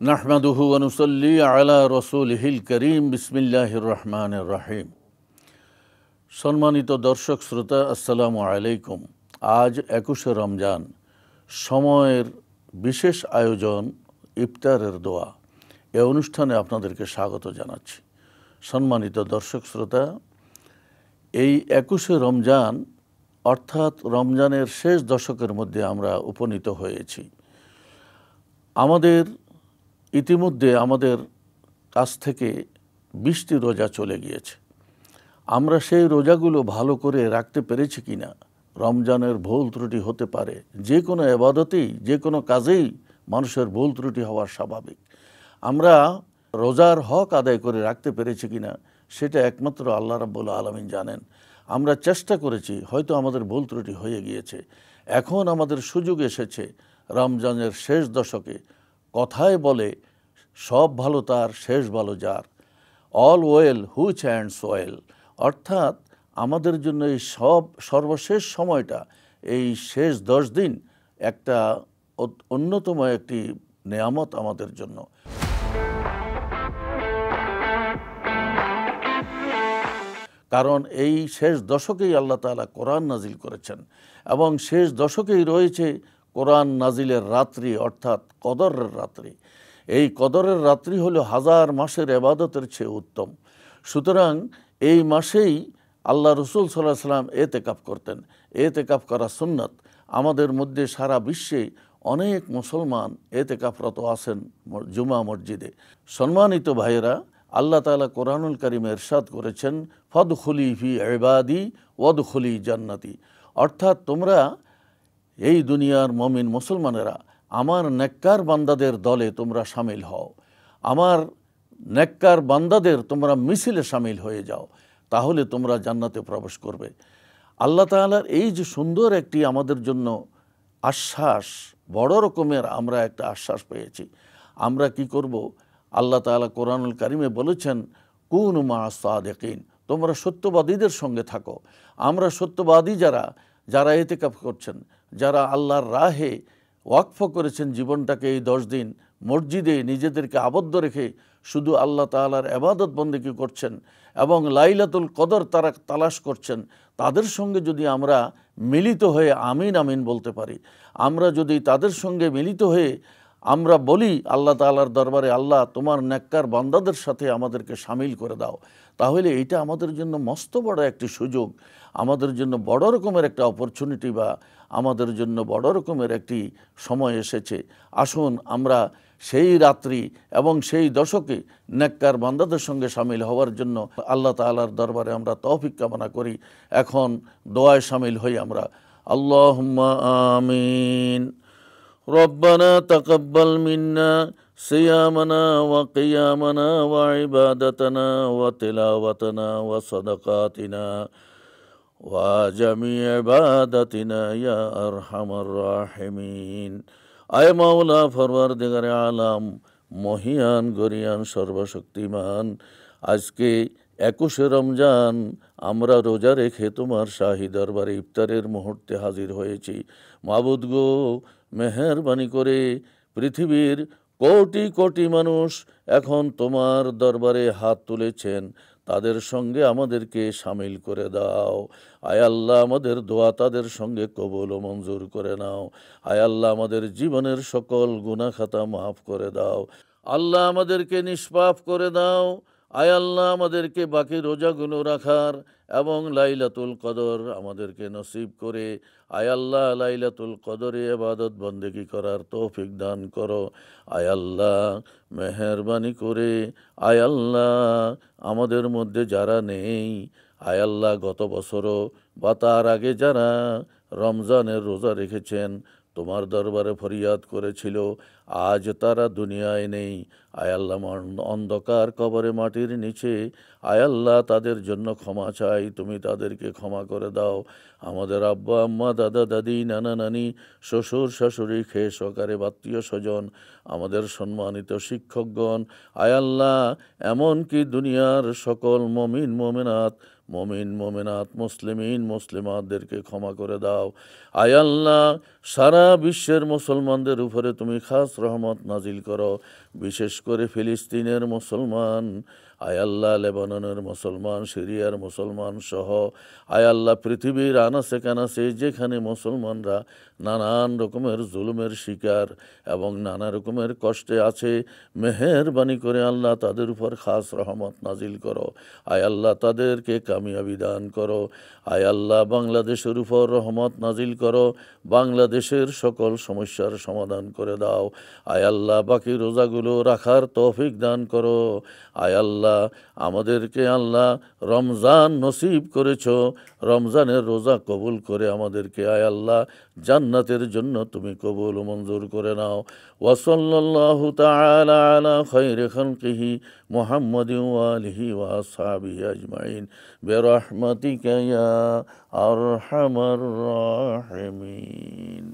নাহমাদুহু ওয়া নুসাল্লি আলা রাসূলিহিল কারীম বিসমিল্লাহির রহমানির রহিম। সম্মানিত দর্শক শ্রোতা, আসসালামু আলাইকুম। আজ 21শে রমজান, সময়ের বিশেষ আয়োজন ইফতারের দোয়া। এই অনুষ্ঠানে আপনাদেরকে স্বাগত জানাচ্ছি। সম্মানিত দর্শক শ্রোতা, এই 21শে রমজান অর্থাৎ রমজানের শেষ দশকের মধ্যে আমরা উপনীত হয়েছি। ইতিমধ্যে আমাদের কাছ থেকে 20টি রোজা চলে গিয়েছে। আমরা সেই রোজাগুলো ভালো করে রাখতে পেরেছি কিনা, রমজানের ভুল ত্রুটি হতে পারে। যে কোনো ইবাদতেই, যে কোনো কাজেই মানুষের ভুল ত্রুটি হওয়া স্বাভাবিক। আমরা রোজার হক আদায় করে রাখতে পেরেছি কিনা সেটা একমাত্র আল্লাহ রাব্বুল আলামিন জানেন। আমরা চেষ্টা করেছি, হয়তো আমাদের ভুল ত্রুটি হয়ে গিয়েছে। এখন আমাদের সুযোগ এসেছে রমজানের শেষ দশকে। কথায় বলে, সব ভালো তার, শেষ ভালো যার। All well which ants well. অর্থাৎ আমাদের জন্য এই সর্বশেষ সময়টা, এই শেষ 10 দিন একটা অন্যতম একটি নেয়ামত আমাদের জন্য। কারণ এই শেষ দশকেই আল্লাহ তাআলা কোরআন নাজিল করেছেন এবং শেষ দশকেই রয়েছে কোরআন নাজিলের রাত্রি, অর্থাৎ কদরের রাত্রি। এই কদরের রাত্রি হলো 1000 মাসের ইবাদতের চেয়ে উত্তম। সুতরাং এই মাসেই আল্লাহ রাসূল সাল্লাল্লাহু আলাইহি ওয়াসাল্লাম ইতিকাফ করতেন। ইতিকাফ করা সুন্নাত। আমাদের মধ্যে সারা বিশ্বে অনেক মুসলমান ইতিকাফরত আছেন জুমা মসজিদে। সম্মানিত ভাইয়েরা, আল্লাহ তাআলা কোরআনুল কারীমে ইরশাদ করেছেন, ফাদখুলি ফি ইবাদি ওয়াদখুলি জান্নাতি। অর্থাৎ তোমরা এই দুনিয়ার মুমিন মুসলমানেরা আমার নেককার বান্দাদের দলে তোমরা শামিল হও, আমার নেককার বান্দাদের তোমরা মিছিলে শামিল হয়ে যাও, তাহলে তোমরা জান্নাতে প্রবেশ করবে। আল্লাহ তাআলার এই যে সুন্দর একটি আমাদের জন্য আশ্বাস, বড় রকমের আমরা একটা আশ্বাস পেয়েছি। আমরা কি করব? আল্লাহ তাআলা কোরআনুল কারীমে বলেছেন, কুনু মা'আস সাদিকিন, তোমরা সত্যবাদীদের সঙ্গে থাকো। আমরা সত্যবাদী যারা ইতিকাফ করছেন, যারা আল্লাহর রাহে ওয়াকফ করেছেন জীবনটাকে, এই 10 দিন মসজিদে নিজেদেরকে আবদ্ধ রেখে শুধু আল্লাহ তাআলার ইবাদত বন্দেগী করছেন এবং লাইলাতুল কদর তারা তালাশ করছেন, তাদের সঙ্গে যদি আমরা মিলিত হয়ে আমিন আমিন বলতে পারি, আমরা যদি তাদের সঙ্গে মিলিত হয়ে আমরা বলি আল্লাহ তাআলার দরবারে, আল্লাহ তোমার নেককার বান্দাদের সাথে আমাদেরকে শামিল করে দাও, তাহলে এটা আমাদের জন্য মস্ত বড় একটি সুযোগ, আমাদের জন্য বড় রকমের একটা অপরচুনিটি, বা আমাদের জন্য বড় রকমের একটি সময় এসেছে। আসুন আমরা সেই রাত্রি এবং সেই দশকে নেককার বান্দাদের সঙ্গে শামিল হওয়ার জন্য আল্লাহ তাআলার দরবারে আমরা তৌফিক কামনা করি। এখন দোয়ায় শামিল হই আমরা। আল্লাহুম্মা আমিন। রব্বানা তাকাব্বাল মিন্না সিয়ামানা ওয়া কিয়ামানা ওয়া ইবাদাতানা ওয়া তিলাওয়াতানা ওয়া সাদাকাতিনা ওয়া জামি' ইবাদাতিনা ইয়া আরহামার রাহিমিন। আয় মাওলা, ফরওয়ারদিগারে আলাম, মহিয়ান গরিয়ান সর্বশক্তিমান, আজকে 21শে রমজান আমরা রোজা রেখে তোমার শাহী দরবারে ইফতারের মুহূর্তে হাজির হয়েছি। মাবুদ গো, মেহেরবানি করে পৃথিবীর কোটি কোটি মানুষ এখন তোমার দরবারে হাত তুলেছেন, তাদের সঙ্গে আমাদেরকে শামিল করে দাও। আয় আল্লাহ, আমাদের দোয়া তাদের সঙ্গে কবুল ও মঞ্জুর করে নাও। আয় আল্লাহ, আমাদের জীবনের সকল গুনাহ খাতা মাফ করে দাও। আল্লাহ, আমাদেরকে নিষ্পাপ করে দাও। আয় আল্লাহ, আমাদেরকে বাকি রোজাগুলো রাখার এবং লাইলাতুল কদর আমাদেরকে নসিব করে আয় আল্লাহ লাইলাতুল কদরে ইবাদত বন্দেগী করার তৌফিক দান করো। আয় আল্লাহ, মেহেরবানি করে আয় আল্লাহ, আমাদের মধ্যে যারা নেই, আয় আল্লাহ, গত বছরও বা তার আগে যারা রমজানের রোজা রেখেছেন, তোমার দরবারে ফরিয়াদ করেছিল, আজ তারা দুনিয়ায় নেই, আয় আল্লাহ, অন্ধকার কবরে মাটির নিচে, আয় আল্লাহ, তাদের জন্য ক্ষমা চাই, তুমি তাদেরকে ক্ষমা করে দাও। আমাদের আব্বা আম্মা, দাদা দাদি, নানা নানি, শ্বশুর শাশুড়ি, খেয়ে সহকারে আত্মীয় স্বজন, আমাদের সম্মানিত শিক্ষকগণ, আয় আল্লাহ, এমনকি দুনিয়ার সকল মুমিন মুমিনাত, মুসলিমিন মুসলিমাতদেরকে ক্ষমা করে দাও। আয় আল্লাহ, সারা বিশ্বের মুসলমানদের উপরে তুমি খাস রহমত নাজিল করো। বিশেষ করে ফিলিস্তিনের মুসলমান, আয় আল্লাহ লেবাননের মুসলমান, সিরিয়ার মুসলমান সহ আয় আল্লাহ পৃথিবীর আনাচে কানাচে যেখানে মুসলমানরা নানান রকমের জুলুমের শিকার এবং নানা রকমের কষ্টে আছে, মেহেরবানি করে আল্লাহ তাদের উপর খাস রহমত নাজিল করো। আয় আল্লাহ তাদেরকে কামিয়াবি দান করো। আয় আল্লাহ বাংলাদেশের উপর রহমত নাজিল করো, বাংলাদেশের সকল সমস্যার সমাধান করে দাও। আয় আল্লাহ বাকি রোজাগুলো রাখার তৌফিক দান করো। আয় আল্লাহ আমাদেরকে আল্লাহ রমজান নসিব করেছো, রমজানের রোজা কবুল করে আমাদেরকে আয় আল্লাহ জান্নাতের জন্য তুমি কবুল ও মঞ্জুর করে নাও। ওয়া সাল্লাল্লাহু তাআলা আলা খায়রি খালকিহি মুহাম্মাদিন ওয়া আলিহি ওয়া আসহাবিহি আজমাইন বিরহমাতিকা ইয়া আরহামার রাহিমিন।